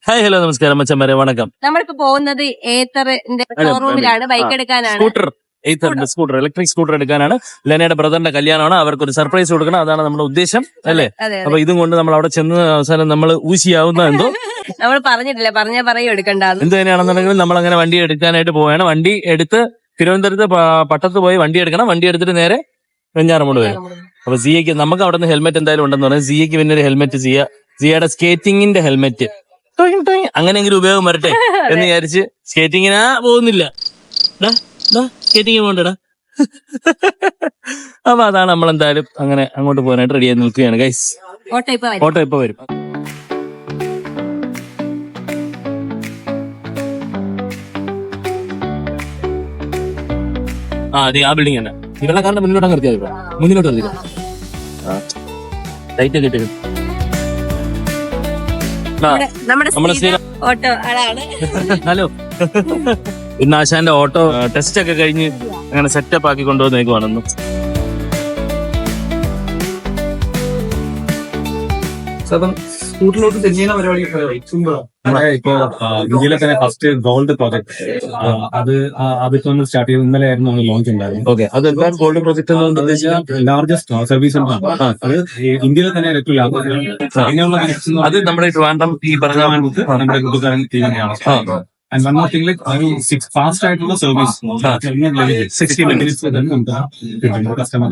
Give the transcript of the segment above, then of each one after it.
Hi hello നമസ്കാരം മച്ചന്മാരെ വണക്കം. നമ്മളിപ്പോ പോകുന്നത് ഏത്തറിന്റെ ഷോറൂമിലാണ്, ബൈക്ക് എടുക്കാനാണ്. സ്കൂട്ടർ ഇലക്ട്രിക് സ്കൂട്ടർ എടുക്കാനാണ്. ലെനയുടെ ബ്രദറിന്റെ കല്യാണമാണ്, അവർക്കൊരു സർപ്രൈസ് കൊടുക്കണം, അതാണ് നമ്മുടെ ഉദ്ദേശം അല്ലേ? അപ്പൊ ഇതും കൊണ്ട് നമ്മൾ അവിടെ ചെന്ന് അവസാനം നമ്മൾ ഊശിയാവുന്ന എന്തോ നമ്മൾ പറഞ്ഞിട്ടില്ല, പറയും എടുക്കണ്ടെന്ന്. എന്ത് തന്നെയാണെന്നുണ്ടെങ്കിൽ നമ്മൾ അങ്ങനെ വണ്ടി എടുക്കാനായിട്ട് പോവുകയാണ്. വണ്ടി എടുത്ത് തിരുവനന്തപുരത്ത് പട്ടത്ത് പോയി വണ്ടി എടുക്കണം. വണ്ടി എടുത്തിട്ട് നേരെ വെഞ്ഞാറമൂട് വരും. അപ്പൊ സിയയ്ക്ക് നമുക്ക് അവിടെ നിന്ന് ഹെൽമെറ്റ് എന്തായാലും ഉണ്ടെന്ന് പറയാം. സിയയ്ക്ക് പിന്നെ ഒരു ഹെൽമെറ്റ് സിയയുടെ സ്കേറ്റിംഗിന്റെ ഹെൽമെറ്റ് അങ്ങനെയെങ്കിലും ഉപയോഗം വരട്ടെ എന്ന് വിചാരിച്ച് സ്കേറ്റിങ്ങിനാ പോകുന്നില്ല. സ്കേറ്റിംഗ് പോകണ്ടടാ. അപ്പൊ അതാണ് നമ്മൾ എന്തായാലും അങ്ങനെ അങ്ങോട്ട് പോകാനായിട്ട് റെഡി ആയി നിൽക്കുകയാണ് ഗൈസ്. ഓട്ടോ ഇപ്പൊ വരും. അതെ, ആ ബിൽഡിംഗ് തന്നെ. ഈ വെള്ളക്കാരന്റെ മുന്നിലോട്ട് നിർത്തിയാൽ മുന്നിലോട്ട് നിർത്തിക്കാം. ലൈറ്റ് ഒക്കെ ഇട്ട് ഓട്ടോ ആളാണ്. ഹലോ. ഇന്ന് ആശാന്റെ ഓട്ടോ ടെസ്റ്റ് ഒക്കെ കഴിഞ്ഞ് അങ്ങനെ സെറ്റപ്പ് ആക്കി കൊണ്ടുവന്നേക്കുവാണെന്ന്. സ്കൂട്ടിലോട്ട് തെന്നിയുന്ന പരിപാടി ഇപ്പൊ ഇന്ത്യയിലെ തന്നെ ഫസ്റ്റ് ഗോൾഡ് പ്രോജക്ട് അതിപ്പോ സ്റ്റാർട്ട് ചെയ്ത് ഇന്നലെ ആയിരുന്നു ലോഞ്ച് ഉണ്ടായിരുന്നു. ഓക്കെ, അത് gold project largest service centre ആണ്. അത് ഇന്ത്യയിലെ തന്നെ ഏറ്റവും ലാർജസ്റ്റ്. അത് നമ്മുടെ ട്രിവാൻഡ്രം ഈ പറഞ്ഞ നമ്മുടെ കൂട്ടുകാരൻ ടീം തന്നെയാണ്. And one more thing, like fast ആയിട്ടുള്ള സർവീസ് 60 minutes കസ്റ്റമർ.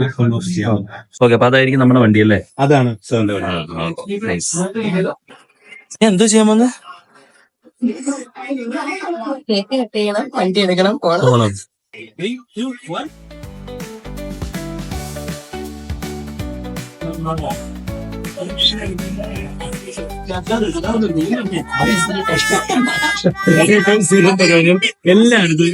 ഓക്കെ, അപ്പൊ അതായിരിക്കും നമ്മുടെ വണ്ടി അല്ലേ? അതാണ് സാറിന്റെ വണ്ടി. എന്തോ ചെയ്യാൻ വന്ന് വണ്ടി എടുക്കണം, പോണം. എല്ലായിടത്തും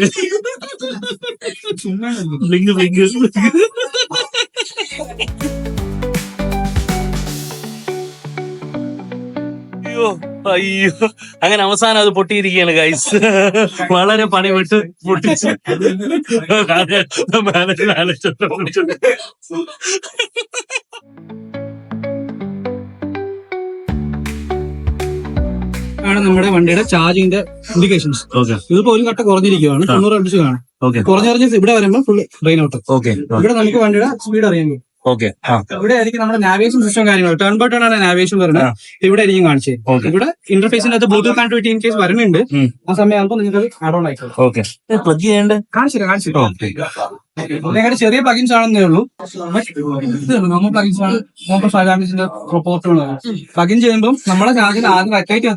അയ്യോ, അങ്ങനെ അവസാനം അത് പൊട്ടിയിരിക്കുകയാണ് ഗൈസ്. വളരെ പണിവിട്ട് പൊട്ടിച്ച് ആണ് നമ്മുടെ വണ്ടിയുടെ ചാർജിന്റെ ഇൻഡിക്കേഷൻസ്. ഇതിപ്പോ ഒരു കട്ട കുറഞ്ഞിരിക്കുകയാണ്, 90 അടിച്ച് കാണും. കുറഞ്ഞറിഞ്ഞ് ഇവിടെ വരുമ്പോൾ ഫുൾ ഡ്രെയിൻ ഔട്ട്. ഇവിടെ നമുക്ക് വണ്ടിയുടെ സ്പീഡ് അറിയാൻ പറ്റും. ഇവിടെ ആയിരിക്കും നമ്മുടെ നാവിഗേഷൻ സിസ്റ്റം കാര്യങ്ങൾ. ടേൺ ബൈ ടേൺ ആണ് നാവിഗേഷൻ വരുന്നത്. ഇവിടെ ആയിരിക്കും കാണിച്ചത്. ഇവിടെ ഇന്റർഫേസിന്റെ അകത്ത് ബ്ലൂടൂത്ത് കണക്ടിവിറ്റി ഇൻ കേസ് വരുന്നുണ്ട്. ആ സമയമാകുമ്പോൾ നിങ്ങൾക്ക് ആഡ് ഓൺ ആയിക്കോട്ടെ. കാണിച്ചില്ല. ഇതിനെക്കാട്ട് ചെറിയ പ്ലഗിൻസ് ആണെന്നേ ഉള്ളൂ. നമ്മൾ പ്ലഗിൻസ് ആണ്. പ്ലഗിൻ ചെയ്യുമ്പോൾ നമ്മളെ ചാർജിൽ ആദ്യം റെഡ് ലൈറ്റ്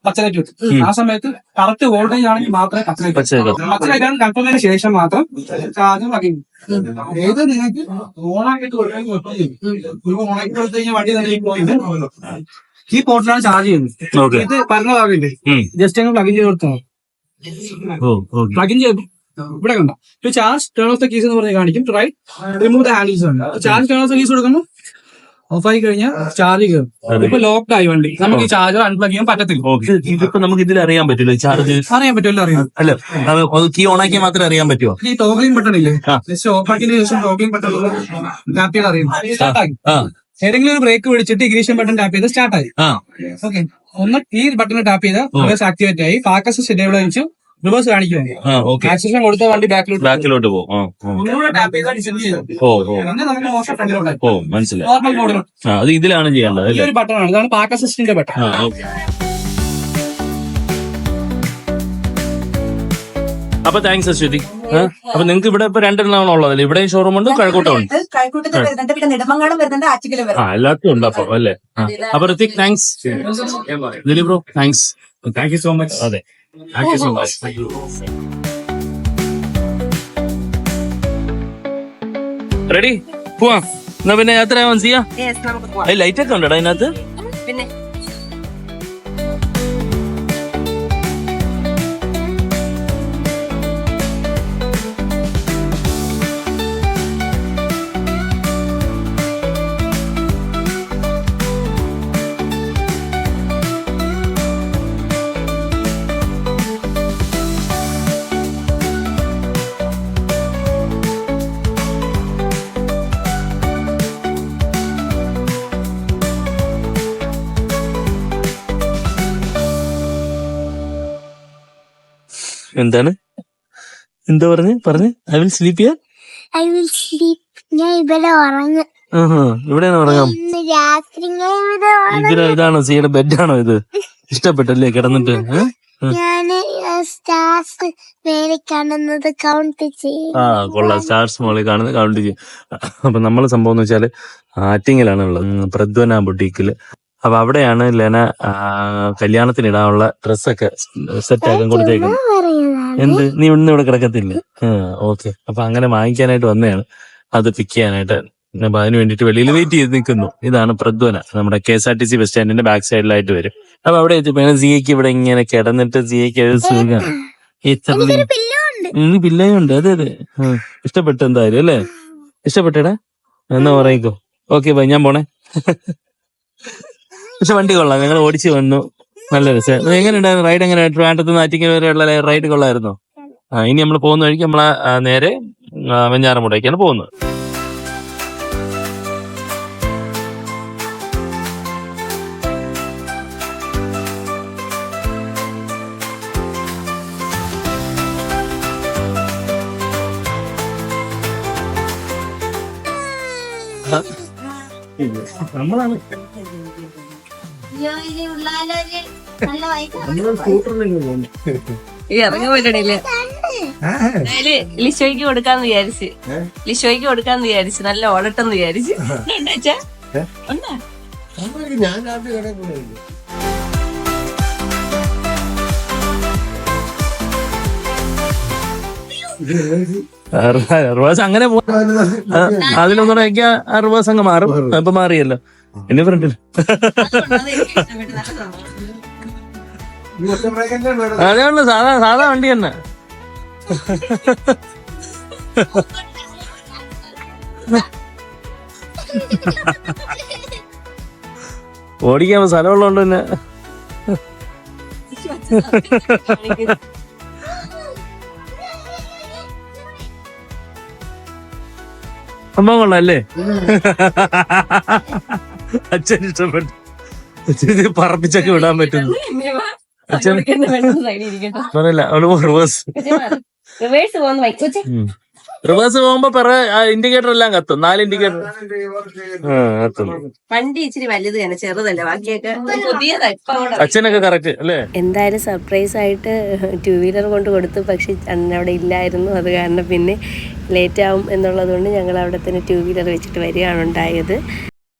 പച്ച ലൈറ്റ് വെക്കും. ആ സമയത്ത് കറക്റ്റ് വോൾട്ടേജ് ആണെങ്കിൽ മാത്രമേ പച്ച ലൈറ്റ് കൺഫേം ചെയ്തതിനു ശേഷം മാത്രം ചാർജ് പ്ലഗിൻ. ഏത് നിങ്ങൾക്ക് ഓണാക്കിട്ട് ഓണാക്കി കൊടുത്തു കഴിഞ്ഞാൽ വണ്ടി തന്നെ ഈ പോർട്ടിലാണ് ചാർജ് ചെയ്യുന്നത്. ഇത് പറഞ്ഞ ഭാഗമില്ലേ, ജസ്റ്റ് അങ്ങ് പ്ലഗിൻ ചെയ്ത് കൊടുത്താൽ പ്ലഗിൻ ചെയ്ത് ഇവിടെ കണ്ടോ charge turn of the keys എന്ന് പറഞ്ഞ് കാണിക്കും. റൈറ്റ് റിമൂവ് ദ ഹാൻഡിൽസ് ഉണ്ട്. Charge turn of the keys കൊടുക്കുമ്പോൾ ഓഫ് ആയി കഴിഞ്ഞാൽ ചാർജ് കയറും. ഇപ്പൊ ലോക്ക്ഡ് ആയി വണ്ടി, നമുക്ക് ഈ ചാർജർ അൺപ്ലഗ് ചെയ്യാൻ പറ്റത്തില്ല. ഇതിപ്പോ നമുക്ക് ഇതിൽ അറിയാൻ പറ്റില്ല ചാർജ് അറിയാൻ പറ്റുമല്ലോ. അറിയാം അല്ല, കീ ഓൺ ആക്കിയാൽ മാത്രമേ അറിയാൻ പറ്റുമോ? ഈ ടോഗ്ലിംഗ് ബട്ടൺ ഇല്ലേ, ഓഫ് ആക്കിയതിനു ശേഷം ടോഗ്ലിംഗ് ബട്ടൺ ടാപ്പ് ചെയ്ത് അറിയാം സ്റ്റാർട്ടായി. ഏതെങ്കിലും ഒരു ബ്രേക്ക് പിടിച്ചിട്ട് ഇഗ്നിഷൻ ബട്ടൺ ടാപ്പ് ചെയ്ത് സ്റ്റാർട്ടായി. ഓക്കെ, ഒന്ന് ഈ ബട്ടൺ ടാപ്പ് ചെയ്ത് റിവേഴ്സ് ആക്ടിവേറ്റ് ആയി. പാർക്ക് അസിസ്റ്റ് എനേബിൾ വെച്ചു റിവേഴ്സ് കാണിക്കുവാണ്. ആക്സിലേഷൻ കൊടുത്ത വണ്ടി ബാക്കിലോട്ട് പോകും. മനസ്സിലായി. നോർമൽ മോഡിൽ അത് ഇതിലാണ് ചെയ്യേണ്ടത്. ഈ ഒരു ബട്ടൺ ആണ്, ഇതാണ് പാർക്ക് അസിസ്റ്റിന്റെ ബട്ടൺ. അപ്പൊ താങ്ക്സ് അശ്വതി. അപ്പൊ നിങ്ങൾക്ക് ഇവിടെ ഇപ്പൊ രണ്ടെണ്ണമാണ് ഉള്ളതല്ലേ? ഇവിടെ ഷോറൂം ഉണ്ട്, കഴക്കൂട്ടമുണ്ട്, എല്ലാത്തും ഉണ്ട് അപ്പൊ അല്ലേ? അപ്പൊ Hrithik thanks, Dileep bro thanks. Thank you so much. അതെ, thank you so much. Ready പോവാം എന്നാ. പിന്നെ യാത്രയാവാൻ ചെയ്യാം. ലൈറ്റ് ഒക്കെ ഉണ്ടോ അതിനകത്ത്? പിന്നെ എന്താണ് എന്താ പറഞ്ഞ് I will sleep here. I will sleep. ഞാൻ ഇവിടെ ഉറങ്ങും. ഇവിടെയാണ് ഉറങ്ങാം. ഇന്ന് രാത്രി ഞാൻ ഇവിടെ ഉറങ്ങും. ഇതാണോ സിയുടെ ബെഡാണോ ഇത്? ഇഷ്ടപ്പെട്ടല്ലേ കിടന്നിട്ട്? ഞാന് സ്റ്റാർസ് മേലെ കാണുന്നത് കൗണ്ട് ചെയ്യും. കൊള്ളാം. സ്റ്റാർസ് മോളിൽ കാണുന്നത് കൗണ്ട് ചെയ്യും. അപ്പൊ നമ്മളെ സംഭവം എന്ന് വെച്ചാല് ആറ്റിങ്ങിലാണ് ഉള്ളത്, പ്രദ്വന ബുട്ടീക്കില്. അപ്പൊ അവിടെയാണ് ലെന കല്യാണത്തിന് ഇടാനുള്ള ഡ്രസ്സൊക്കെ സെറ്റ് ആക്കാൻ കൊടുത്തേക്കുന്നത്. എന്ത്, നീ ഇന്ന് ഇവിടെ കിടക്കത്തില്ല? ഓക്കെ. അപ്പൊ അങ്ങനെ വാങ്ങിക്കാനായിട്ട് വന്നതാണ്, അത് പിക്ക് ചെയ്യാനായിട്ട്. അപ്പൊ അതിന് വേണ്ടിട്ട് വെളിയിൽ വെയിറ്റ് ചെയ്ത് നിൽക്കുന്നു. ഇതാണ് പ്രദ്വന, നമ്മുടെ KSRTC ബസ് സ്റ്റാൻഡിന്റെ ബാക്ക് സൈഡിലായിട്ട് വരും. അപ്പൊ അവിടെ എത്തിപ്പോ സിയക്ക് ഇവിടെ ഇങ്ങനെ കിടന്നിട്ട് സിയക്ക് സുഖമാണ്. പിള്ളയുണ്ട്. അതെ അതെ. ഇഷ്ടപ്പെട്ടു എന്തായാലും അല്ലേ? ഇഷ്ടപ്പെട്ടടാ? എന്നാ പറയിക്കോ. ഓക്കെ ബൈ, ഞാൻ പോണേ. പക്ഷെ വണ്ടി കൊള്ളാം, ഞങ്ങൾ ഓടിച്ച് വന്നു. നല്ല രസം. എങ്ങനെയുണ്ടായിരുന്നു റൈഡ്? എങ്ങനെ ട്രിവാൻഡ്രത്ത് നിന്ന് ആറ്റിങ്ങൽ വരെയുള്ള റൈഡ് കൊള്ളായിരുന്നോ? ഇനി നമ്മൾ പോകുന്ന വഴിക്ക് നമ്മളെ നേരെ വെഞ്ഞാറമൂടേക്കാണ് പോകുന്നത്. നമ്മളാണ് ഇറങ്ങാൻ പറ്റണില്ല. ലിഷോയ്ക്ക് കൊടുക്കാന്ന് വിചാരിച്ച് നല്ല ഓടട്ടെന്ന് വിചാരിച്ച്. റിവേഴ്സ് അങ്ങനെ അതിലൊന്നുകൂടെ റിവേഴ്സ് അങ്ങ് മാറും. ഇപ്പൊ മാറിയല്ലോ എന്റെ ഫ്രണ്ടിൽ. അതേയുള്ളു, സാധാ വണ്ടി തന്നെ. ഓടിക്കാൻ സ്ഥലമുള്ളതുകൊണ്ട് തന്നെ സംഭവം കൊള്ളാല്ലേ? അച്ഛൻ ഇഷ്ടപ്പെട്ടു. അച്ഛൻ പറപ്പിച്ചൊക്കെ വിടാൻ പറ്റുന്നു. അച്ഛൻ പറയല്ല, റിവേഴ്സ് പോകുമ്പോ ഇൻഡിക്കേറ്റർ എല്ലാം കത്തും. 4 ഇൻഡിക്കേറ്റർ കത്തുന്നു. വണ്ടി ഇച്ചിരി വലുത് തന്നെ, ചെറുതല്ല. ബാക്കിയൊക്കെ പുതിയതാ. അച്ഛനൊക്കെ കറക്റ്റ് അല്ലേ? എന്തായാലും സർപ്രൈസ് ആയിട്ട് 2 വീലർ കൊണ്ട് കൊടുത്തു. പക്ഷെ അന്ന് അവിടെ ഇല്ലായിരുന്നു. അത് കാരണം പിന്നെ ലേറ്റ് ആവും എന്നുള്ളത് കൊണ്ട് ഞങ്ങൾ അവിടെ തന്നെ 2 വീലർ വെച്ചിട്ട് വരികയാണ് ഉണ്ടായത്.